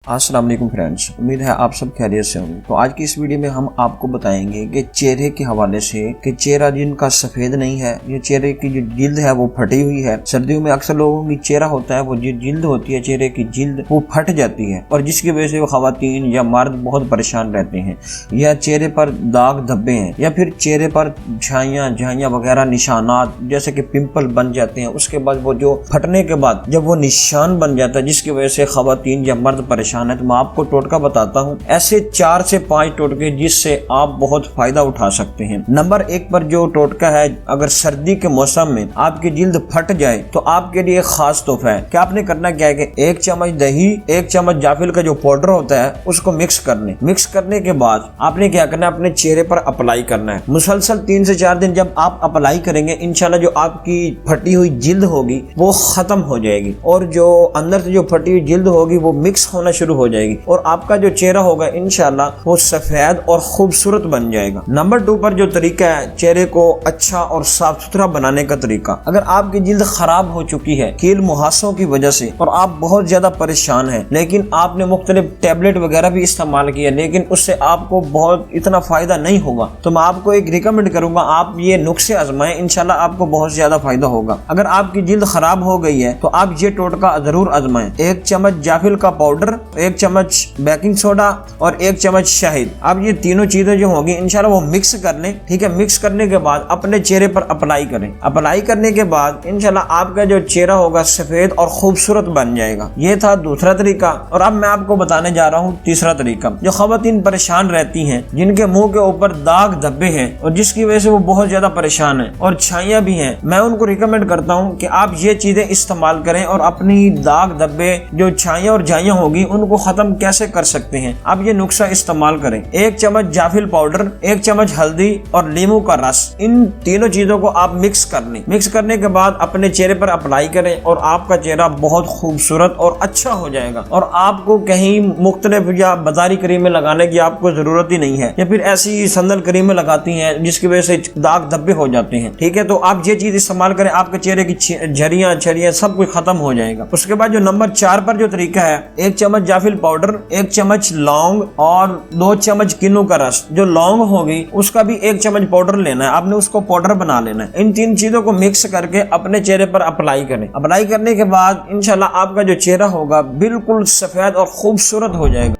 अस्सलाम वालेकुम फ्रेंड्स, उम्मीद है आप सब खैरियत से होंगे। तो आज की इस वीडियो में हम आपको बताएंगे कि चेहरे के हवाले से कि चेहरा जिनका सफेद नहीं है, ये चेहरे की जो जिल्द है वो फटी हुई है। सर्दियों में अक्सर लोगों की चेहरा होता है, वो जो जिल्द होती है चेहरे की जिल्द वो फट जाती है और जिसकी वजह से वो खवातीन या मर्द बहुत परेशान रहते हैं। या चेहरे पर दाग धब्बे हैं या फिर चेहरे पर झाइयाँ वगैरह निशानात जैसे कि पिंपल बन जाते हैं। उसके बाद वो जो फटने के बाद जब वो निशान बन जाता है जिसकी वजह से खवातीन या मर्द परेशान है, तो मैं आपको टोटका बताता हूँ। ऐसे 4 से 5 टोटके जिससे आप बहुत फायदा उठा सकते हैं। नंबर 1 पर जो टोटका है, अगर सर्दी के मौसम में आपकी जिल्द फट जाए तो आपके लिए खास तोहफा है। क्या आपने करना क्या है कि 1 चम्मच दही, 1 चम्मच जाफिल का जो पाउडर होता है उसको मिक्स करने के बाद आपने क्या करना है, अपने चेहरे पर अप्लाई करना है। मुसलसल 3 से 4 दिन जब आप अप्लाई करेंगे, इंशाल्लाह जो आपकी फटी हुई जिल्द होगी वो खत्म हो जाएगी और जो अंदर से जो फटी हुई जिल्द होगी वो मिक्स होना शुरू हो जाएगी और आपका जो चेहरा होगा इंशाल्लाह वो सफेद और खूबसूरत बन जाएगा। नंबर 2 पर जो तरीका है चेहरे को अच्छा और साफ सुथरा बनाने का तरीका, अगर आपकी जिल्द खराब हो चुकी है कील मुहासों की वजह से और आप बहुत ज्यादा परेशान हैं, लेकिन आपने मुख्तलिफ टैबलेट वगैरह भी इस्तेमाल किया लेकिन उससे आपको बहुत इतना फायदा नहीं होगा, तो मैं आपको एक रिकमेंड करूंगा, आप ये नुस्खे आजमाएं, इंशाल्लाह आपको बहुत ज्यादा फायदा होगा। अगर आपकी जिल्द खराब हो गई है तो आप ये टोटका जरूर आजमाएं। 1 चम्मच जाफिल का पाउडर, 1 चम्मच बेकिंग सोडा और 1 चम्मच शहद। अब ये तीनों चीजें जो होंगी इंशाल्लाह वो मिक्स कर लें, ठीक है। मिक्स करने के बाद अपने चेहरे पर अप्लाई करें। अप्लाई करने के बाद इंशाल्लाह आपका जो चेहरा होगा सफेद और खूबसूरत बन जाएगा। ये था दूसरा तरीका और अब मैं आपको बताने जा रहा हूँ तीसरा तरीका। जो खवातीन परेशान रहती हैं, जिनके मुंह के ऊपर दाग धब्बे हैं और जिसकी वजह से वो बहुत ज्यादा परेशान है और छाइयाँ भी हैं, मैं उनको रिकमेंड करता हूँ कि आप ये चीजें इस्तेमाल करें और अपनी दाग धब्बे जो छाइयाँ और झाइयाँ होगी उनको खत्म कैसे कर सकते हैं। आप ये नुस्खा इस्तेमाल करें। 1 चम्मच जाफिल पाउडर, 1 चम्मच हल्दी और नींबू का रस, इन तीनों चीजों को आप मिक्स कर लें। मिक्स करने के बाद अपने चेहरे पर अप्लाई करें और आपका चेहरा बहुत खूबसूरत और अच्छा हो जाएगा और आपको कहीं मुख्तलिफ या बाजारी क्रीमें लगाने की आपको जरूरत ही नहीं है या फिर ऐसी संदल क्रीमें लगाती हैं जिसकी वजह से दाग धब्बे हो जाते हैं, ठीक है। तो आप ये चीज इस्तेमाल करें, आपके चेहरे की झरियां सब कुछ खत्म हो जाएगा। उसके बाद जो नंबर 4 पर जो तरीका है, 1 चम्मच जाफिल पाउडर, 1 चम्मच लौंग और 2 चम्मच किन्नू का रस। जो लौंग होगी उसका भी 1 चम्मच पाउडर लेना है, आपने उसको पाउडर बना लेना है। इन 3 चीजों को मिक्स करके अपने चेहरे पर अप्लाई करें। अप्लाई करने के बाद इंशाल्लाह आपका जो चेहरा होगा बिल्कुल सफेद और खूबसूरत हो जाएगा।